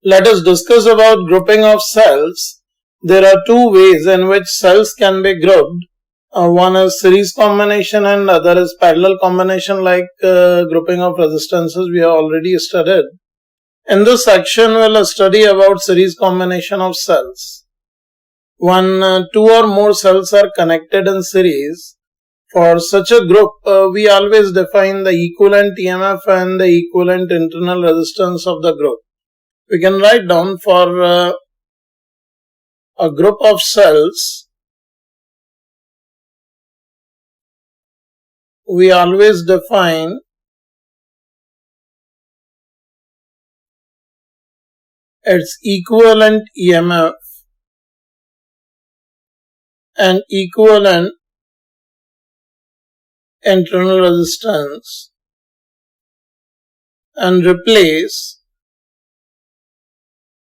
Let us discuss about grouping of cells. There are two ways in which cells can be grouped. One is series combination and other is parallel combination, like grouping of resistances we have already studied. In this section, we will study about series combination of cells. When two or more cells are connected in series, for such a group, we always define the equivalent EMF and the equivalent internal resistance of the group. We can write down for a group of cells, we always define its equivalent EMF and equivalent internal resistance and replace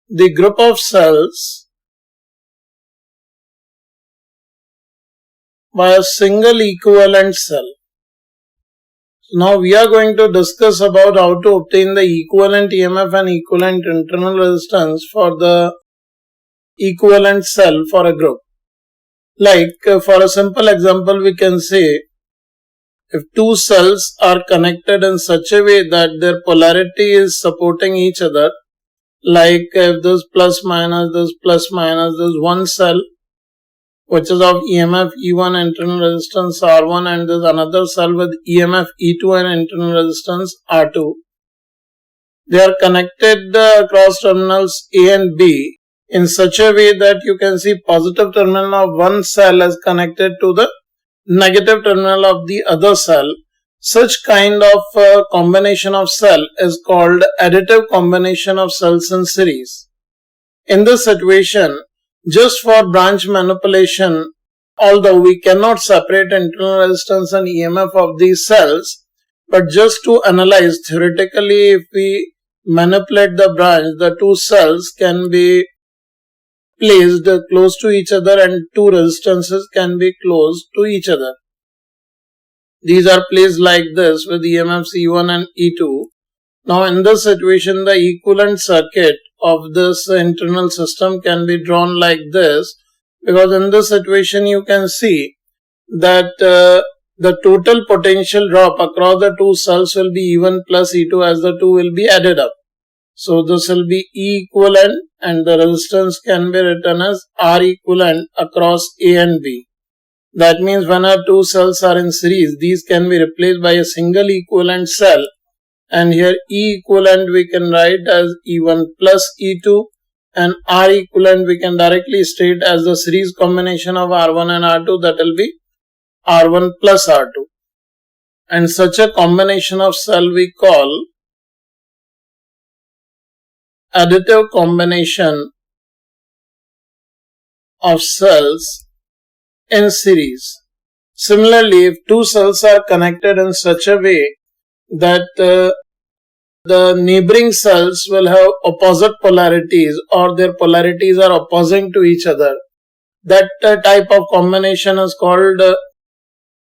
the group of cells by a single equivalent cell. So now we are going to discuss about how to obtain the equivalent EMF and equivalent internal resistance for the equivalent cell for a group. Like for a simple example, we can say if two cells are connected in such a way that their polarity is supporting each other, like if this plus minus, there's one cell which is of EMF E1 internal resistance R1 and there's another cell with EMF E2 and internal resistance R2. They are connected across terminals A and B in such a way that you can see positive terminal of one cell is connected to the negative terminal of the other cell. Such kind of combination of cell is called additive combination of cells in series. In this situation, just for branch manipulation, although we cannot separate internal resistance and EMF of these cells, but just to analyze theoretically, if we manipulate the branch, the two cells can be placed close to each other and two resistances can be close to each other. These are placed like this with EMFs E1 and E2. Now in this situation, the equivalent circuit of this internal system can be drawn like this, because in this situation you can see that the total potential drop across the two cells will be E1 plus E2 as the two will be added up. So this will be E equivalent and the resistance can be written as R equivalent across A and B. That means when our two cells are in series, these can be replaced by a single equivalent cell. And here E equivalent we can write as E1 plus E2 and R equivalent we can directly state as the series combination of R1 and R2, that will be R1 plus R2. And such a combination of cell we call additive combination of cells in series. Similarly, if two cells are connected in such a way that the neighboring cells will have opposite polarities or their polarities are opposing to each other, that type of combination is called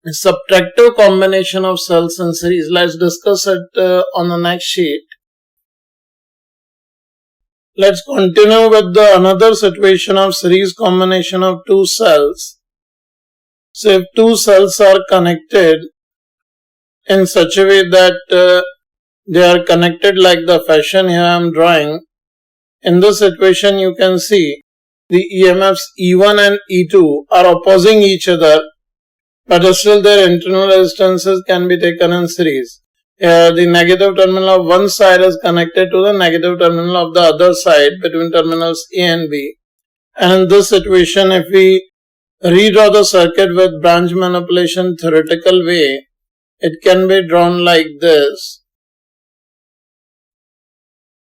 subtractive combination of cells in series. Let's discuss it on the next sheet. Let's continue with another situation of series combination of two cells. So if two cells are connected in such a way that they are connected like the fashion here I am drawing, in this situation you can see the EMFs E1 and E2 are opposing each other, but still their internal resistances can be taken in series. The negative terminal of one side is connected to the negative terminal of the other side between terminals A and B. And in this situation, if we redraw the circuit with branch manipulation theoretical way, it can be drawn like this.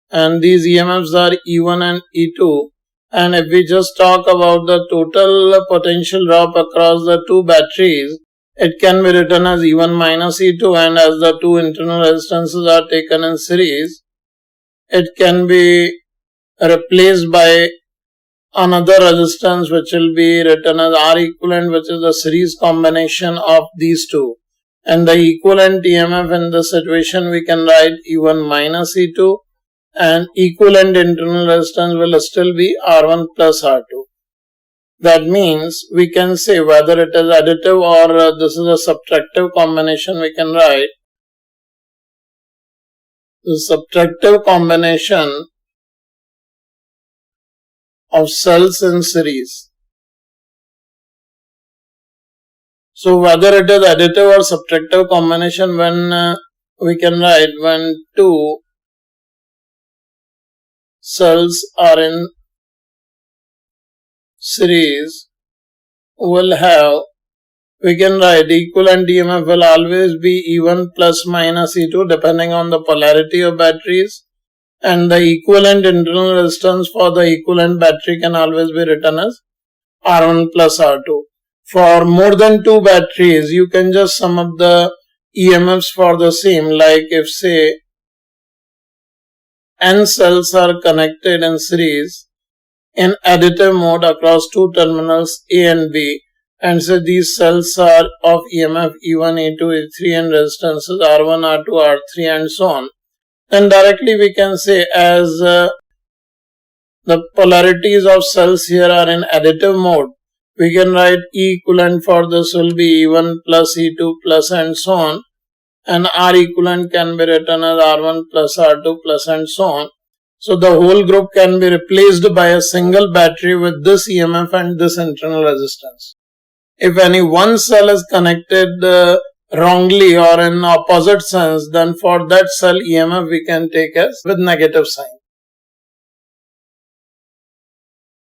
And these EMFs are E1 and E2. And if we just talk about the total potential drop across the two batteries, it can be written as E1 minus E2, and as the two internal resistances are taken in series, it can be replaced by another resistance which will be written as R equivalent, which is the series combination of these two. And the equivalent EMF in this situation we can write E1 minus E2 and equivalent internal resistance will still be R1 plus R2. That means we can say whether it is additive or this is a subtractive combination, we can write the subtractive combination of cells in series. So whether it is additive or subtractive combination, when we can write when two cells are in series will have, we can write equivalent EMF will always be E1 plus minus E2 depending on the polarity of batteries, and the equivalent internal resistance for the equivalent battery can always be written as R1 plus R2. For more than two batteries, you can just sum up the EMFs for the same, like if say N cells are connected in series in additive mode across two terminals A and B, and so these cells are of EMF E1, E2, E3 and resistances R1, R2, R3 and so on, then directly we can say as the polarities of cells here are in additive mode, we can write E equivalent for this will be E1 plus E2 plus and so on, and R equivalent can be written as R1 plus R2 plus and so on. So the whole group can be replaced by a single battery with this EMF and this internal resistance. If any one cell is connected wrongly or in opposite sense, then for that cell EMF we can take as with negative sign.